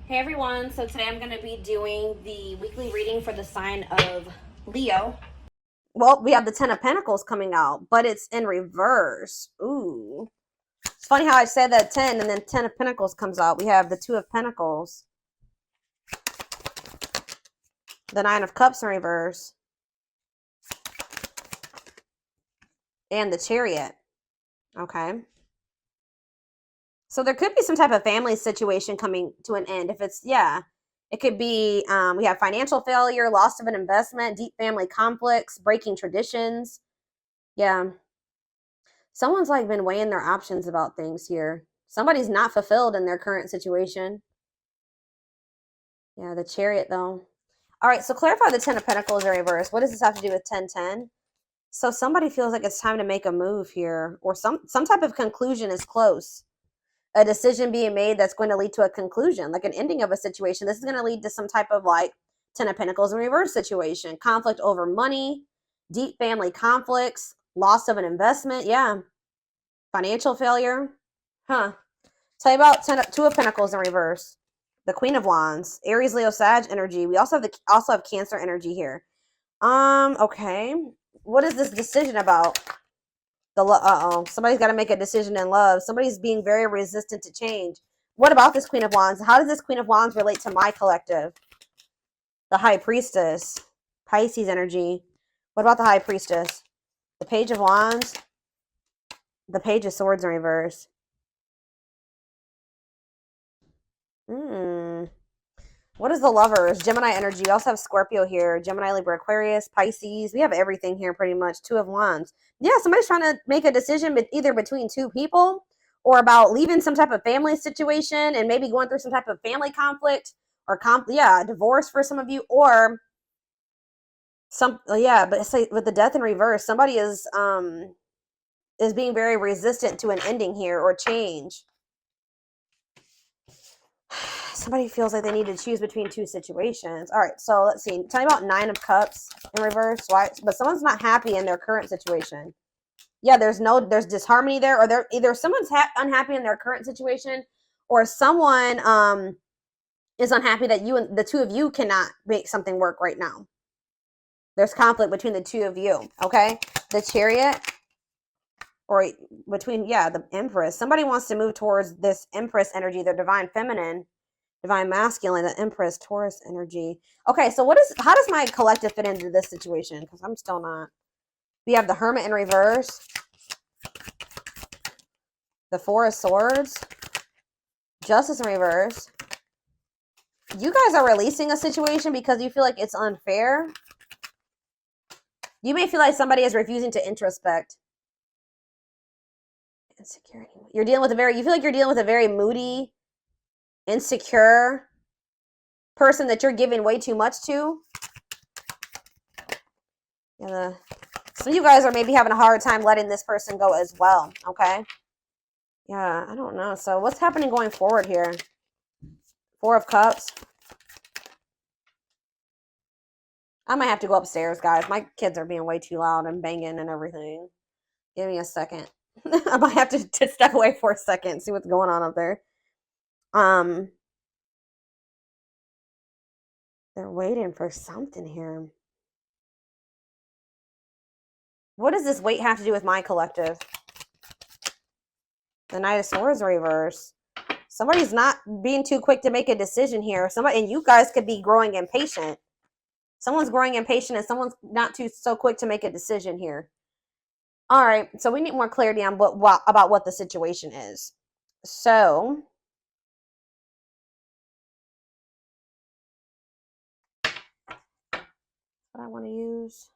Hey everyone, so today I'm going to be doing the weekly reading for the sign of Leo. Well, we have the Ten of Pentacles coming out, but it's in reverse. Ooh. It's funny how I said that 10 and then 10 of Pentacles comes out. We have the Two of Pentacles, the Nine of Cups in reverse, and the Chariot. Okay. So there could be some type of family situation coming to an end. If it's, yeah, it could be, we have financial failure, loss of an investment, deep family conflicts, breaking traditions. Yeah. Someone's like been weighing their options about things here. Somebody's not fulfilled in their current situation. Yeah, the Chariot though. All right, so clarify the Ten of Pentacles in reverse. What does this have to do with 1010? So somebody feels like it's time to make a move here, or some type of conclusion is close. A decision being made that's going to lead to a conclusion, like an ending of a situation. This is going to lead to some type of like Ten of Pentacles in reverse situation. Conflict over money, deep family conflicts, loss of an investment. Yeah. Financial failure. Huh. Tell you about Two of Pentacles in reverse. The Queen of Wands. Aries, Leo, Sag energy. We also have Cancer energy here. Okay. What is this decision about? Somebody's got to make a decision in love. Somebody's being very resistant to change. What about this Queen of Wands? How does this Queen of Wands relate to my collective? The High Priestess. Pisces energy. What about the High Priestess? The Page of Wands. The Page of Swords in reverse. What is the Lovers? Gemini energy. We also have Scorpio here. Gemini, Libra, Aquarius, Pisces. We have everything here pretty much. Two of Wands. Yeah, somebody's trying to make a decision either between two people or about leaving some type of family situation and maybe going through some type of family conflict or divorce for some of you, or but it's like with the Death in reverse, somebody is being very resistant to an ending here or change. Somebody feels like they need to choose between two situations. All right, so let's see. Tell me about Nine of Cups in reverse. Why? But someone's not happy in their current situation. Yeah, there's disharmony there, or either someone's unhappy in their current situation, or someone is unhappy that the two of you cannot make something work right now. There's conflict between the two of you. Okay, the Chariot, or between the Empress. Somebody wants to move towards this Empress energy, the Divine Feminine. Divine Masculine, the Empress, Taurus energy. Okay, so how does my collective fit into this situation? Because I'm still not. We have the Hermit in reverse. The Four of Swords. Justice in reverse. You guys are releasing a situation because you feel like it's unfair. You may feel like somebody is refusing to introspect. Insecurity. You feel like you're dealing with a very moody, insecure person that you're giving way too much to. Yeah, some of you guys are maybe having a hard time letting this person go as well. Okay. Yeah, I don't know. So what's happening going forward here? Four of Cups. I might have to go upstairs, guys. My kids are being way too loud and banging and everything. Give me a second. I might have to step away for a second and see what's going on up there. They're waiting for something here. What does this wait have to do with my collective? The Knight of Swords reverse. Somebody's not being too quick to make a decision here. And you guys could be growing impatient. Someone's growing impatient and someone's not so quick to make a decision here. All right, so we need more clarity on about what the situation is. So, what I want to use.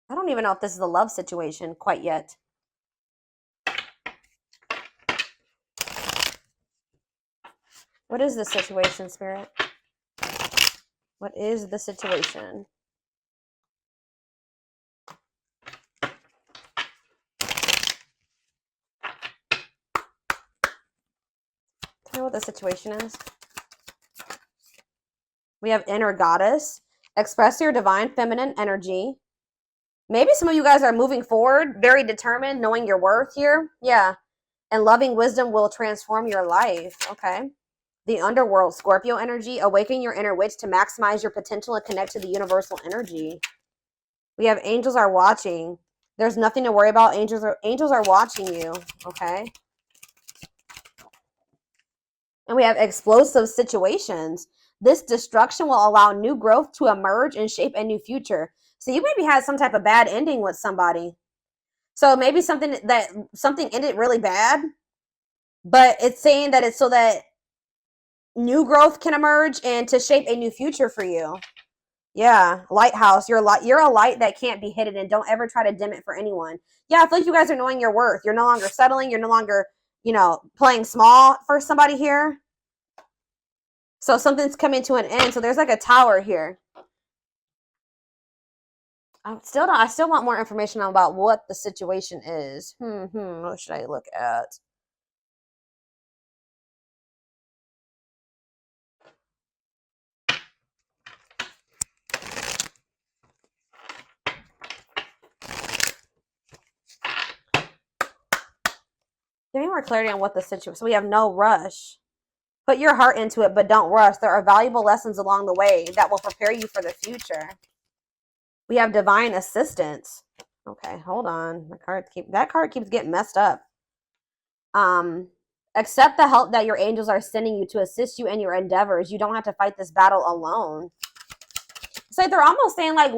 I don't even know if this is a love situation quite yet. What is the situation, Spirit? What is the situation? what the situation is? We have inner goddess. Express your divine feminine energy. Maybe some of you guys are moving forward, very determined, knowing your worth here. Yeah. And loving wisdom will transform your life. Okay. The underworld, Scorpio energy. Awaken your inner witch to maximize your potential and connect to the universal energy. We have angels are watching. There's nothing to worry about. Angels are watching you. Okay. And we have explosive situations. This destruction will allow new growth to emerge and shape a new future. So you maybe had some type of bad ending with somebody. So maybe something ended really bad, but it's saying that it's so that new growth can emerge and to shape a new future for you. Yeah, lighthouse. You're a light that can't be hidden, and don't ever try to dim it for anyone. Yeah, I feel like you guys are knowing your worth. You're no longer settling. You're no longer, playing small for somebody here. So something's coming to an end. So there's like a tower here. I still want more information about what the situation is. What should I look at? Give me more clarity on what the situation. So we have no rush. Put your heart into it, but don't rush. There are valuable lessons along the way that will prepare you for the future. We have divine assistance. Okay, hold on. That card keeps getting messed up. Accept the help that your angels are sending you to assist you in your endeavors. You don't have to fight this battle alone. It's like they're almost saying, like,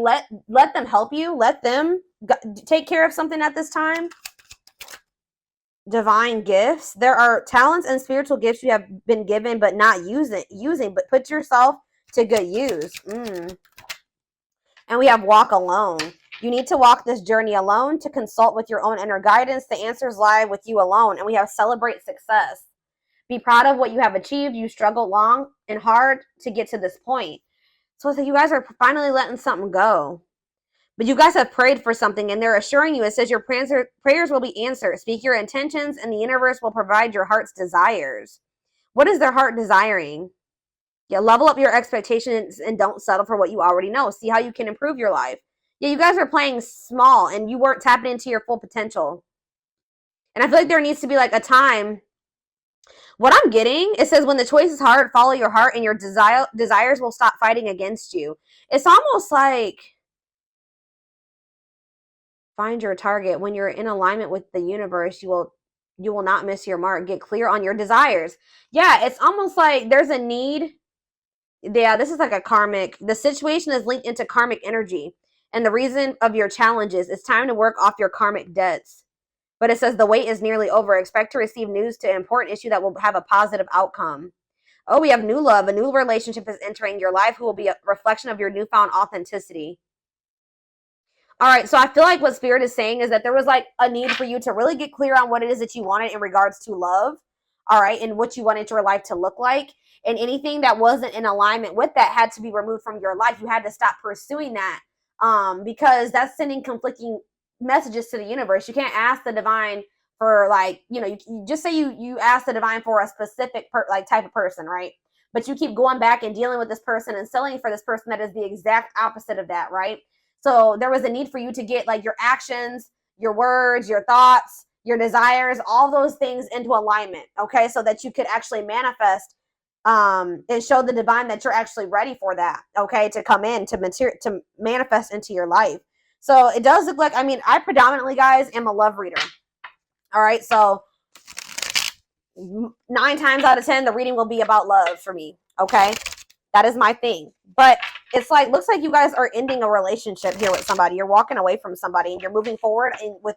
let them help you. Let them take care of something at this time. Divine gifts. There are talents and spiritual gifts you have been given but not using, but put yourself to good use. And we have walk alone. You need to walk this journey alone to consult with your own inner guidance. The answers lie with you alone. And we have celebrate success. Be proud of what you have achieved. You struggled long and hard to get to this point. So you guys are finally letting something go. But you guys have prayed for something, and they're assuring you, it says your prayers will be answered. Speak your intentions, and the universe will provide your heart's desires. What is their heart desiring? Yeah, level up your expectations and don't settle for what you already know. See how you can improve your life. Yeah, you guys are playing small, and you weren't tapping into your full potential. And I feel like there needs to be like a time. What I'm getting, it says when the choice is hard, follow your heart, and your desires will stop fighting against you. It's almost like find your target. When you're in alignment with the universe, you will not miss your mark. Get clear on your desires. Yeah, it's almost like there's a need. Yeah, this is like a karmic. The situation is linked into karmic energy. And the reason of your challenges, it's time to work off your karmic debts. But it says the wait is nearly over. Expect to receive news to an important issue that will have a positive outcome. Oh, we have new love. A new relationship is entering your life who will be a reflection of your newfound authenticity. All right, so I feel like what Spirit is saying is that there was like a need for you to really get clear on what it is that you wanted in regards to love, all right, and what you wanted your life to look like. And anything that wasn't in alignment with that had to be removed from your life. You had to stop pursuing that because that's sending conflicting messages to the universe. You can't ask the divine for like, you just say you ask the divine for a specific type of person, right? But you keep going back and dealing with this person and selling for this person that is the exact opposite of that, right? So there was a need for you to get like your actions, your words, your thoughts, your desires, all those things into alignment, okay? So that you could actually manifest and show the divine that you're actually ready for that, okay? To come in, to manifest into your life. So it does look like, I predominantly, guys, am a love reader. All right, so 9 times out of 10, the reading will be about love for me, okay? That is my thing. But it's like, looks like you guys are ending a relationship here with somebody. You're walking away from somebody and you're moving forward with,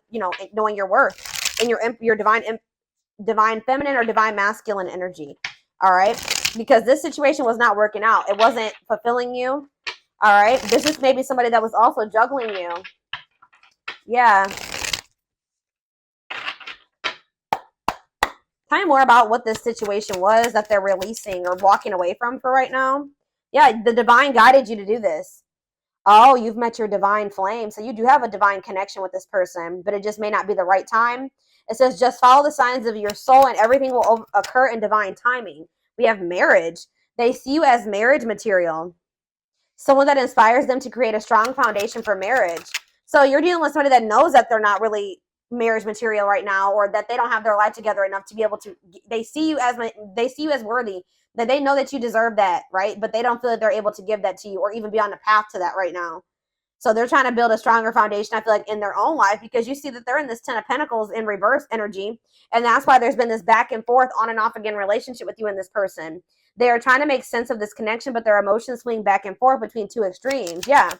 knowing your worth and your divine feminine or divine masculine energy. All right. Because this situation was not working out. It wasn't fulfilling you. All right. This is maybe somebody that was also juggling you. Yeah. Tell me more about what this situation was that they're releasing or walking away from for right now. Yeah, the divine guided you to do this. Oh, you've met your divine flame. So you do have a divine connection with this person, but it just may not be the right time. It says, just follow the signs of your soul and everything will occur in divine timing. We have marriage. They see you as marriage material. Someone that inspires them to create a strong foundation for marriage. So you're dealing with somebody that knows that they're not really marriage material right now, or that they don't have their life together enough to be able to, they see you as worthy, that they know that you deserve that, right? But they don't feel that they're able to give that to you or even be on the path to that right now. So they're trying to build a stronger foundation, I feel like, in their own life, because you see that they're in this 10 of Pentacles in reverse energy. And that's why there's been this back and forth, on and off again relationship with you and this person. They are trying to make sense of this connection, but their emotions swing back and forth between two extremes. Yeah.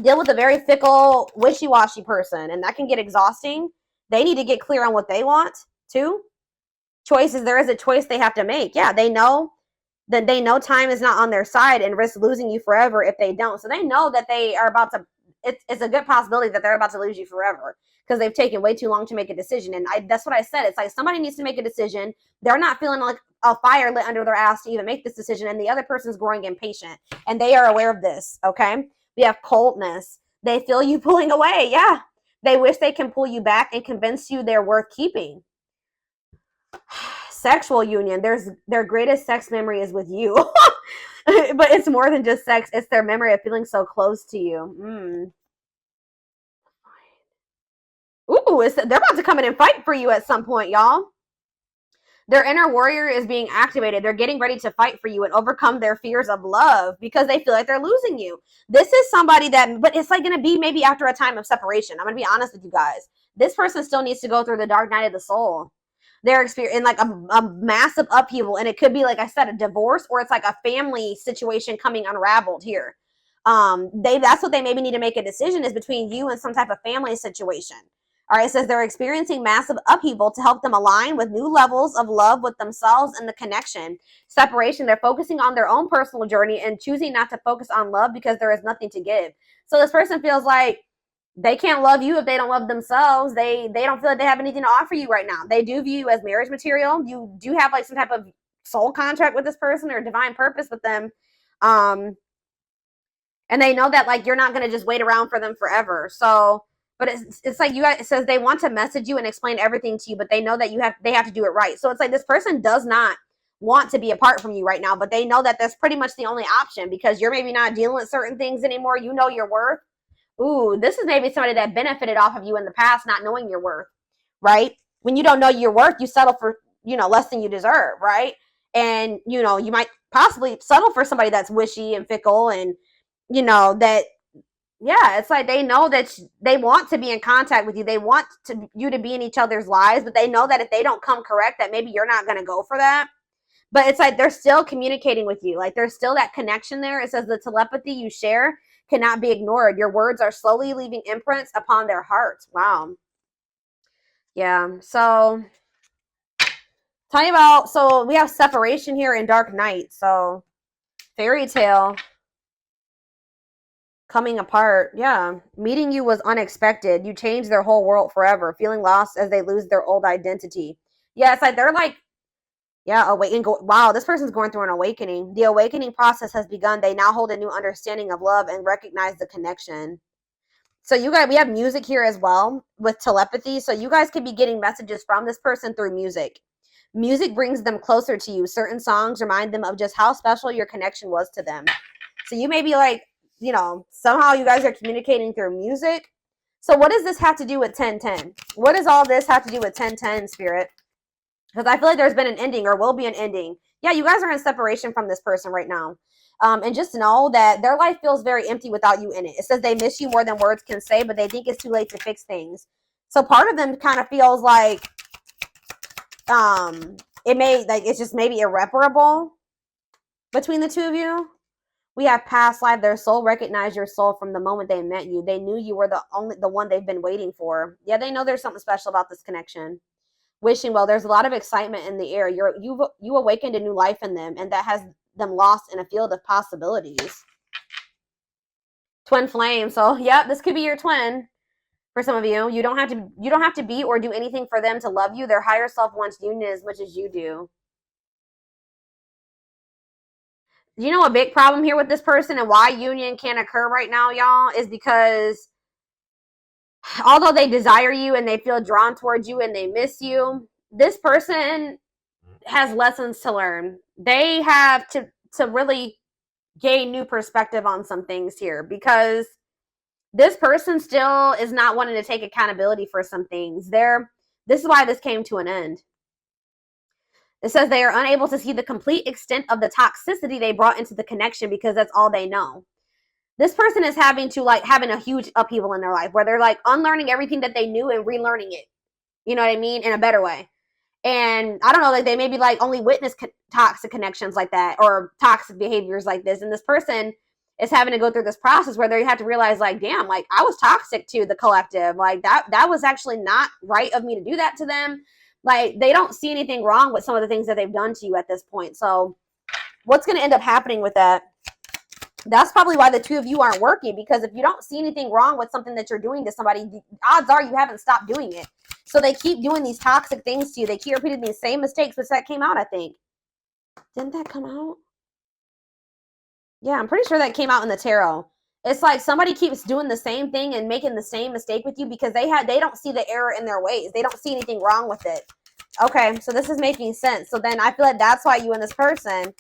Deal with a very fickle, wishy-washy person, and that can get exhausting. They need to get clear on what they want, too. Choices, there is a choice they have to make. Yeah, they know that time is not on their side and risk losing you forever if they don't. So they know that they are about to, it's a good possibility that they're about to lose you forever because they've taken way too long to make a decision. And that's what I said. It's like somebody needs to make a decision. They're not feeling like a fire lit under their ass to even make this decision. And the other person's growing impatient. And they are aware of this, okay? We have coldness. They feel you pulling away. Yeah. They wish they can pull you back and convince you they're worth keeping. Sexual union. Their greatest sex memory is with you. But it's more than just sex. It's their memory of feeling so close to you. Ooh, they're about to come in and fight for you at some point, y'all. Their inner warrior is being activated. They're getting ready to fight for you and overcome their fears of love because they feel like they're losing you. This is somebody that, but it's like going to be maybe after a time of separation. I'm going to be honest with you guys. This person still needs to go through the dark night of the soul. They're experiencing like a massive upheaval, and it could be, like I said, a divorce, or it's like a family situation coming unraveled here. That's what they maybe need to make a decision, is between you and some type of family situation. All right, it says they're experiencing massive upheaval to help them align with new levels of love with themselves and the connection. Separation, they're focusing on their own personal journey and choosing not to focus on love because there is nothing to give. So this person feels like they can't love you if they don't love themselves. They don't feel like they have anything to offer you right now. They do view you as marriage material. You do have like some type of soul contract with this person or divine purpose with them. And they know that like you're not going to just wait around for them forever. So, but it's like you guys, it says they want to message you and explain everything to you, but they know that they have to do it right. So it's like this person does not want to be apart from you right now, but they know that that's pretty much the only option because you're maybe not dealing with certain things anymore. You know your worth. Ooh, this is maybe somebody that benefited off of you in the past, not knowing your worth, right? When you don't know your worth, you settle for, less than you deserve, right? And, you might possibly settle for somebody that's wishy and fickle and, that, yeah, it's like they know that they want to be in contact with you. They want you to be in each other's lives, but they know that if they don't come correct, that maybe you're not going to go for that. But it's like they're still communicating with you. Like there's still that connection there. It says the telepathy you share cannot be ignored. Your words are slowly leaving imprints upon their hearts. Wow. Yeah. So tell you about, so we have separation here in Dark Night. So fairy tale coming apart. Yeah. Meeting you was unexpected. You changed their whole world forever. Feeling lost as they lose their old identity. Yeah. It's like they're like, yeah, wow, this person's going through an awakening. The awakening process has begun. They now hold a new understanding of love and recognize the connection. So we have music here as well with telepathy. So you guys could be getting messages from this person through music. Music brings them closer to you. Certain songs remind them of just how special your connection was to them. So you may be like, somehow you guys are communicating through music. So what does this have to do with 1010? What does all this have to do with 1010, Spirit? Because I feel like there's been an ending or will be an ending. Yeah, you guys are in separation from this person right now. And just know that their life feels very empty without you in it. It says they miss you more than words can say, but they think it's too late to fix things. So part of them kind of feels like it's just maybe irreparable between the two of you. We have past life. Their soul recognized your soul from the moment they met you. They knew you were the one they've been waiting for. Yeah, they know there's something special about this connection. Wishing well, there's a lot of excitement in the air. You awakened a new life in them, and that has them lost in a field of possibilities. Twin flame. So yeah, this could be your twin for some of you. You don't have to be or do anything for them to love you. Their higher self wants union as much as you do. You know, a big problem here with this person and why union can't occur right now, y'all, is because although they desire you and they feel drawn towards you and they miss you, this person has lessons to learn. They have to really gain new perspective on some things here, because this person still is not wanting to take accountability for some things. This is why this came to an end. It says they are unable to see the complete extent of the toxicity they brought into the connection because that's all they know. This person is having a huge upheaval in their life where they're like unlearning everything that they knew and relearning it. You know what I mean? In a better way. And I don't know, like they maybe like only witness toxic connections like that or toxic behaviors like this. And this person is having to go through this process where they have to realize like, damn, like I was toxic to the collective. Like that was actually not right of me to do that to them. Like they don't see anything wrong with some of the things that they've done to you at this point. So what's going to end up happening with that? That's probably why the two of you aren't working, because if you don't see anything wrong with something that you're doing to somebody, the odds are you haven't stopped doing it. So they keep doing these toxic things to you. They keep repeating these same mistakes, which that came out, I think. Didn't that come out? Yeah, I'm pretty sure that came out in the tarot. It's like somebody keeps doing the same thing and making the same mistake with you because they don't see the error in their ways. They don't see anything wrong with it. Okay, so this is making sense. So then I feel like that's why you and this person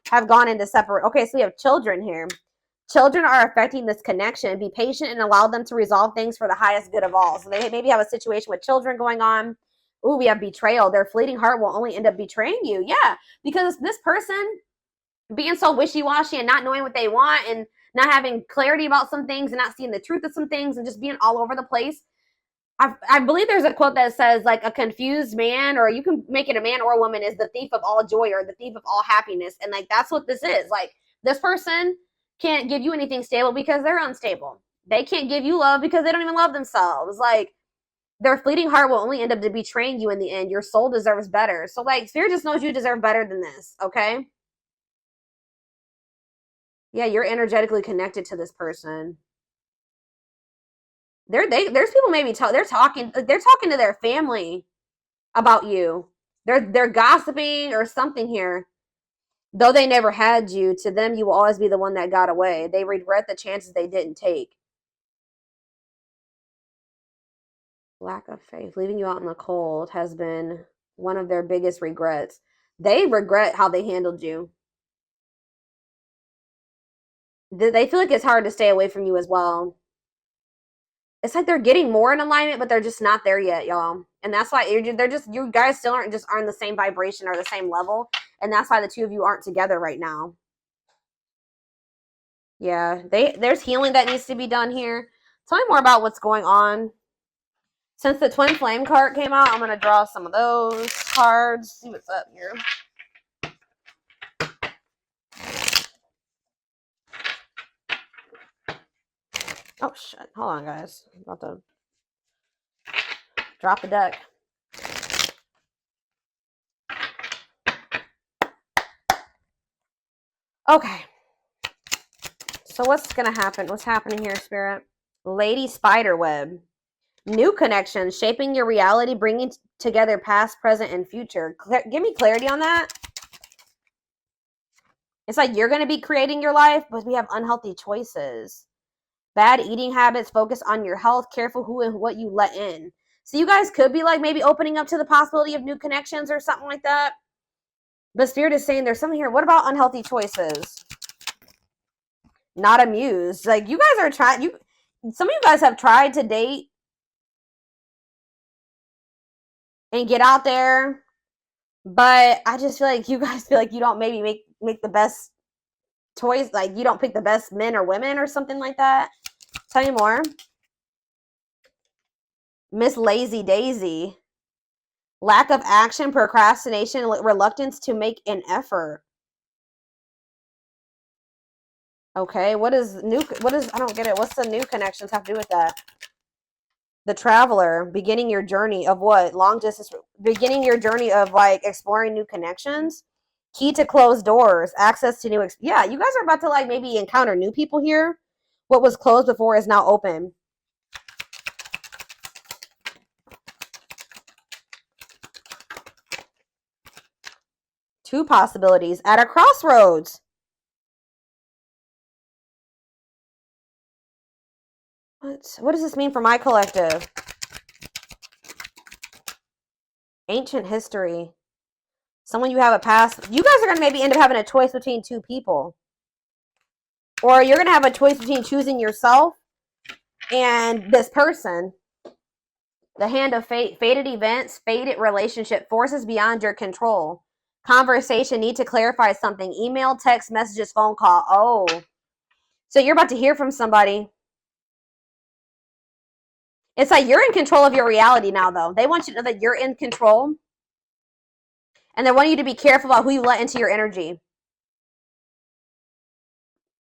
have gone into separate. Okay, so we have children here. Children are affecting this connection. Be patient and allow them to resolve things for the highest good of all. So they maybe have a situation with children going on. Ooh, we have betrayal. Their fleeting heart will only end up betraying you. Yeah, because this person being so wishy-washy and not knowing what they want and not having clarity about some things and not seeing the truth of some things and just being all over the place. I believe there's a quote that says like a confused man, or you can make it a man or a woman, is the thief of all joy or the thief of all happiness. And like that's what this is. Like this person can't give you anything stable because they're unstable. They can't give you love because they don't even love themselves. Like their fleeting heart will only end up betraying you in the end. Your soul deserves better. So like Spirit just knows you deserve better than this, okay? Yeah, you're energetically connected to this person. There's people maybe they're talking to their family about you. They're gossiping or something here. Though they never had you, to them you will always be the one that got away. They regret the chances they didn't take. Lack of faith, leaving you out in the cold, has been one of their biggest regrets. They regret how they handled you. They feel like it's hard to stay away from you as well. It's like they're getting more in alignment, but they're just not there yet, y'all. And that's why you guys still aren't the same vibration or the same level. And that's why the two of you aren't together right now. Yeah, there's healing that needs to be done here. Tell me more about what's going on. Since the Twin Flame card came out, I'm going to draw some of those cards. See what's up here. Oh, shit. Hold on, guys. I'm about to drop the deck. Okay. So what's going to happen? What's happening here, Spirit? Lady Spiderweb. New connections, shaping your reality, bringing together past, present, and future. Give me clarity on that. It's like you're going to be creating your life, but we have unhealthy choices. Bad eating habits, focus on your health, careful who and what you let in. So you guys could be like maybe opening up to the possibility of new connections or something like that. But Spirit is saying there's something here. What about unhealthy choices? Not amused. Like you guys are trying, some of you guys have tried to date and get out there, but I just feel like you guys feel like you don't maybe make the best choice. Like you don't pick the best men or women or something like that. Tell me more. Miss Lazy Daisy. Lack of action, procrastination, reluctance to make an effort. Okay, I don't get it. What's the new connections have to do with that? The Traveler, beginning your journey of what? Long distance, beginning your journey of like exploring new connections. Key to closed doors, access to new, yeah, you guys are about to like maybe encounter new people here. What was closed before is now open. Two possibilities at a crossroads. What? What does this mean for my collective? Ancient history. Someone you have a past. You guys are going to maybe end up having a choice between two people. Or you're going to have a choice between choosing yourself and this person. The hand of fate. Fated events, fated relationship, forces beyond your control. Conversation, need to clarify something. Email, text, messages, phone call. Oh. So you're about to hear from somebody. It's like you're in control of your reality now, though. They want you to know that you're in control. And they want you to be careful about who you let into your energy.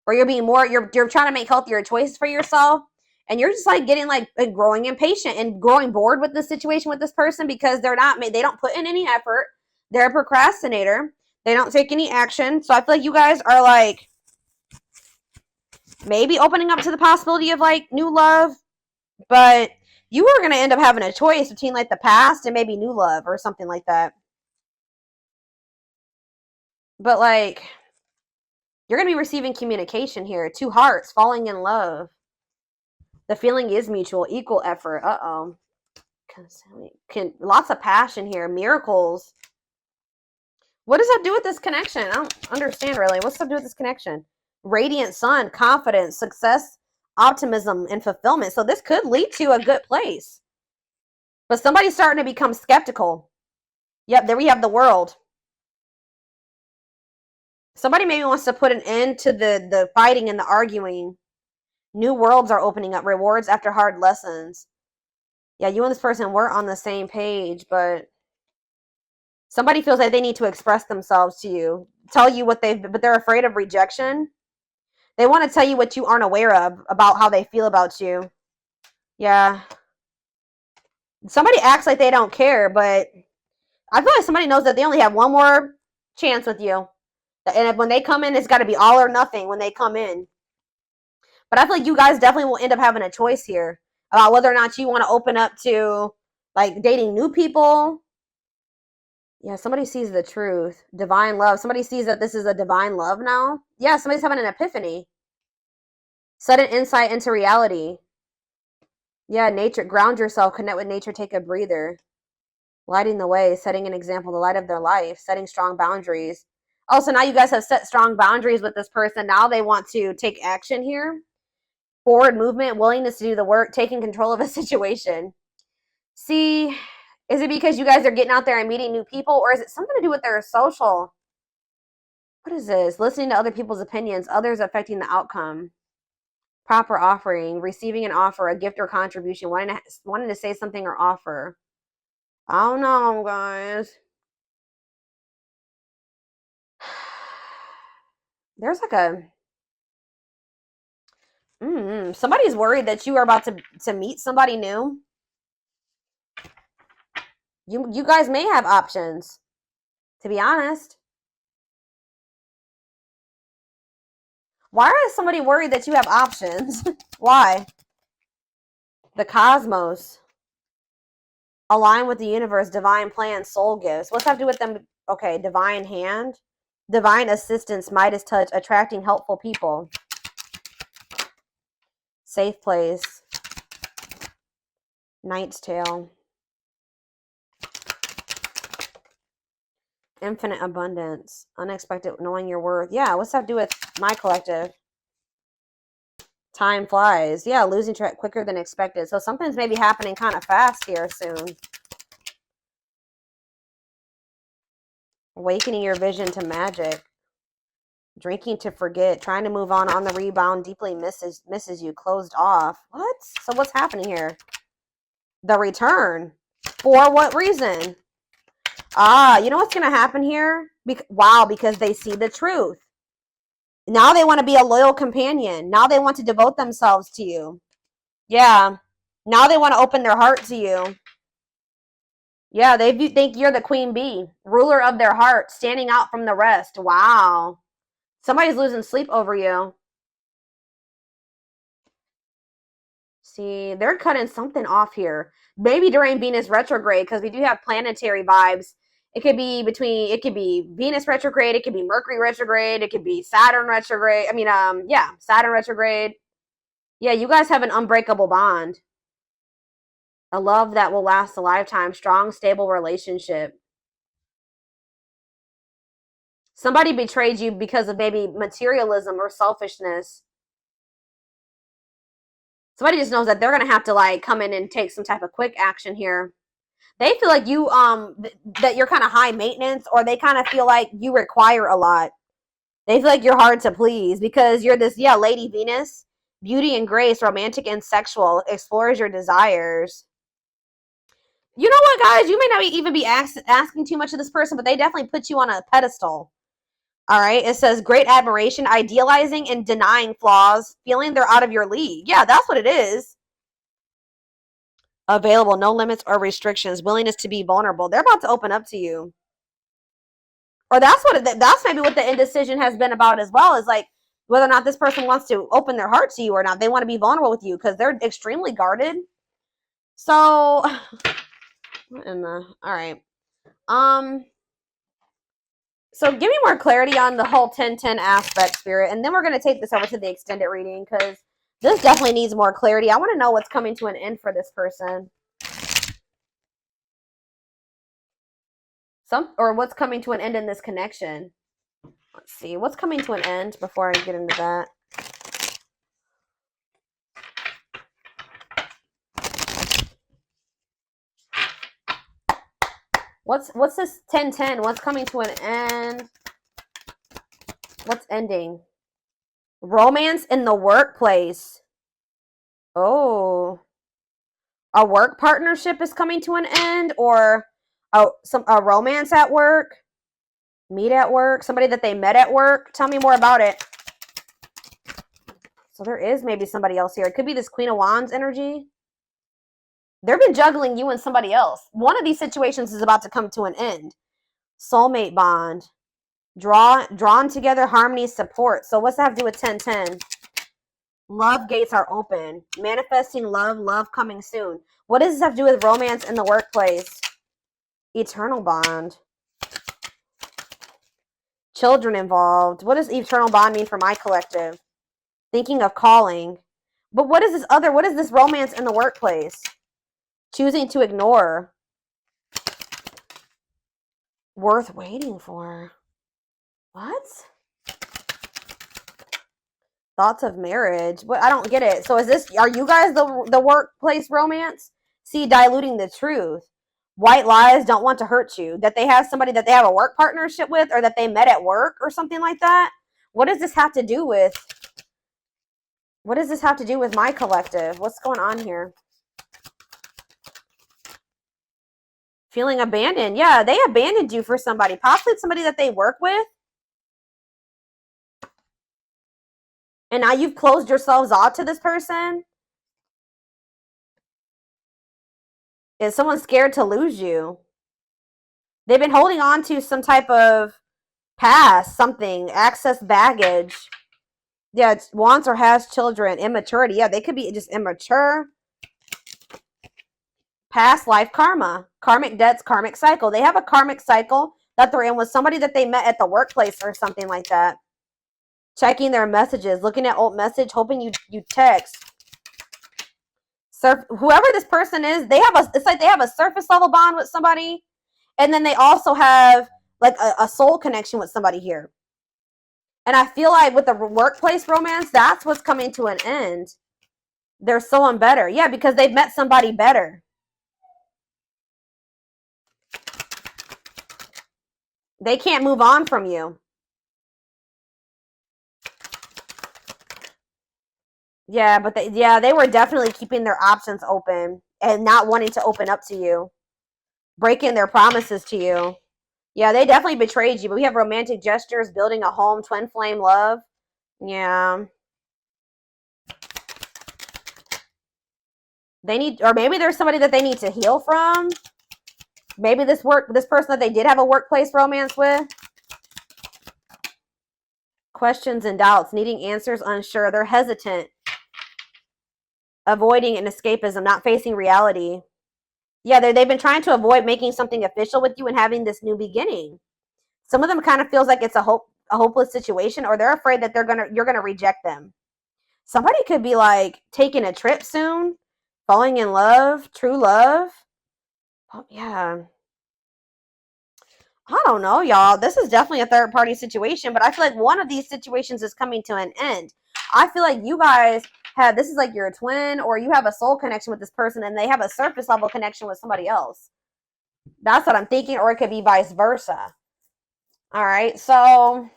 Or you're being more, you're trying to make healthier choices for yourself. And you're just like getting like growing impatient and growing bored with the situation with this person because they don't put in any effort. They're a procrastinator. They don't take any action. So I feel like you guys are like maybe opening up to the possibility of like new love. But you are going to end up having a choice between like the past and maybe new love or something like that. But like, you're going to be receiving communication here. Two hearts falling in love. The feeling is mutual, equal effort. Uh-oh. Lots of passion here. Miracles. What does that do with this connection? I don't understand really. What's that do with this connection? Radiant sun, confidence, success, optimism, and fulfillment. So this could lead to a good place. But somebody's starting to become skeptical. Yep, there we have the world. Somebody maybe wants to put an end to the fighting and the arguing. New worlds are opening up. Rewards after hard lessons. Yeah, you and this person weren't on the same page, but somebody feels like they need to express themselves to you. Tell you what but they're afraid of rejection. They want to tell you what you aren't aware of about how they feel about you. Yeah. Somebody acts like they don't care, but I feel like somebody knows that they only have one more chance with you. And when they come in, it's got to be all or nothing when they come in. But I feel like you guys definitely will end up having a choice here about whether or not you want to open up to like dating new people. Yeah, somebody sees the truth. Divine love. Somebody sees that this is a divine love now. Yeah, somebody's having an epiphany. Sudden insight into reality. Yeah, nature. Ground yourself. Connect with nature. Take a breather. Lighting the way. Setting an example. The light of their life. Setting strong boundaries. Oh, so now you guys have set strong boundaries with this person. Now they want to take action here. Forward movement. Willingness to do the work. Taking control of a situation. See, is it because you guys are getting out there and meeting new people? Or is it something to do with their social? What is this? Listening to other people's opinions. Others affecting the outcome. Proper offering. Receiving an offer. A gift or contribution. Wanting to say something or offer. I don't know, guys. There's like a... somebody's worried that you are about to meet somebody new. You guys may have options, to be honest. Why is somebody worried that you have options? Why? The cosmos. Align with the universe, divine plan, soul gifts. What's that have to do with them? Okay, divine hand. Divine assistance, Midas touch, attracting helpful people. Safe place. Knight's tale. Infinite abundance. Unexpected, knowing your worth. Yeah, what's that have to do with my collective? Time flies. Yeah, losing track quicker than expected. So something's maybe happening kind of fast here soon. Awakening your vision to magic. Drinking to forget. Trying to move on the rebound. Deeply misses you. Closed off. What? So what's happening here? The return. For what reason? Ah, you know what's going to happen here? Wow, because they see the truth. Now they want to be a loyal companion. Now they want to devote themselves to you. Yeah. Now they want to open their heart to you. Yeah, they think you're the queen bee. Ruler of their heart. Standing out from the rest. Wow. Somebody's losing sleep over you. See, they're cutting something off here. Maybe during Venus retrograde, because we do have planetary vibes. It could be Venus retrograde. It could be Mercury retrograde. It could be Saturn retrograde. Saturn retrograde. Yeah, you guys have an unbreakable bond. A love that will last a lifetime. Strong, stable relationship. Somebody betrayed you because of maybe materialism or selfishness. Somebody just knows that they're going to have to like come in and take some type of quick action here. They feel like you that you're kind of high maintenance, or they kind of feel like you require a lot. They feel like you're hard to please because you're this, yeah, Lady Venus, beauty and grace, romantic and sexual, explores your desires. You know what, guys? You may not even be asking too much of this person, but they definitely put you on a pedestal. All right. It says great admiration, idealizing and denying flaws, feeling they're out of your league. Yeah, that's what it is. Available, no limits or restrictions, willingness to be vulnerable. They're about to open up to you. Or that's maybe what the indecision has been about as well, is like whether or not this person wants to open their heart to you or not. They want to be vulnerable with you because they're extremely guarded. So, what in the, all right. So give me more clarity on the whole 10-10 aspect, Spirit, and then we're going to take this over to the extended reading because this definitely needs more clarity. I want to know what's coming to an end for this person. Or what's coming to an end in this connection. Let's see. What's coming to an end before I get into that? What's this 10-10? What's coming to an end? What's ending? Romance in the workplace. Oh. A work partnership is coming to an end, or a romance at work? Meet at work? Somebody that they met at work? Tell me more about it. So there is maybe somebody else here. It could be this Queen of Wands energy. They've been juggling you and somebody else. One of these situations is about to come to an end. Soulmate bond. Drawn together, harmony, support. So what's that have to do with 10-10? Love gates are open. Manifesting love coming soon. What does this have to do with romance in the workplace? Eternal bond. Children involved. What does eternal bond mean for my collective? Thinking of calling. But what is this romance in the workplace? Choosing to ignore. Worth waiting for. What? Thoughts of marriage. What? I don't get it. So are you guys the workplace romance? See, diluting the truth. White lies, don't want to hurt you. That they have somebody that they have a work partnership with, or that they met at work or something like that. What does this have to do with? What does this have to do with my collective? What's going on here? Feeling abandoned. Yeah, they abandoned you for somebody. Possibly somebody that they work with. And now you've closed yourselves off to this person. Is someone scared to lose you? They've been holding on to some type of past, something, access baggage. Yeah, it's wants or has children, immaturity. Yeah, they could be just immature. Past life karma, karmic debts, karmic cycle. They have a karmic cycle that they're in with somebody that they met at the workplace or something like that. Checking their messages, looking at old message, hoping you text. Whoever this person is, it's like they have a surface level bond with somebody, and then they also have like a soul connection with somebody here. And I feel like with the workplace romance, that's what's coming to an end. They're someone better. Yeah, because they've met somebody better. They can't move on from you. Yeah, but they were definitely keeping their options open and not wanting to open up to you. Breaking their promises to you. Yeah, they definitely betrayed you, but we have romantic gestures, building a home, twin flame love. Yeah. Or maybe there's somebody that they need to heal from. Maybe this person that they did have a workplace romance with. Questions and doubts, needing answers, unsure. They're hesitant. Avoiding an escapism, not facing reality. Yeah, they've been trying to avoid making something official with you and having this new beginning. Some of them kind of feels like it's a hopeless situation, or they're afraid that you're gonna reject them. Somebody could be like taking a trip soon, falling in love, true love. Oh, yeah. I don't know, y'all. This is definitely a third party situation, but I feel like one of these situations is coming to an end. I feel like you guys have, this is like your twin, or you have a soul connection with this person and they have a surface level connection with somebody else. That's what I'm thinking, or it could be vice versa. All right, so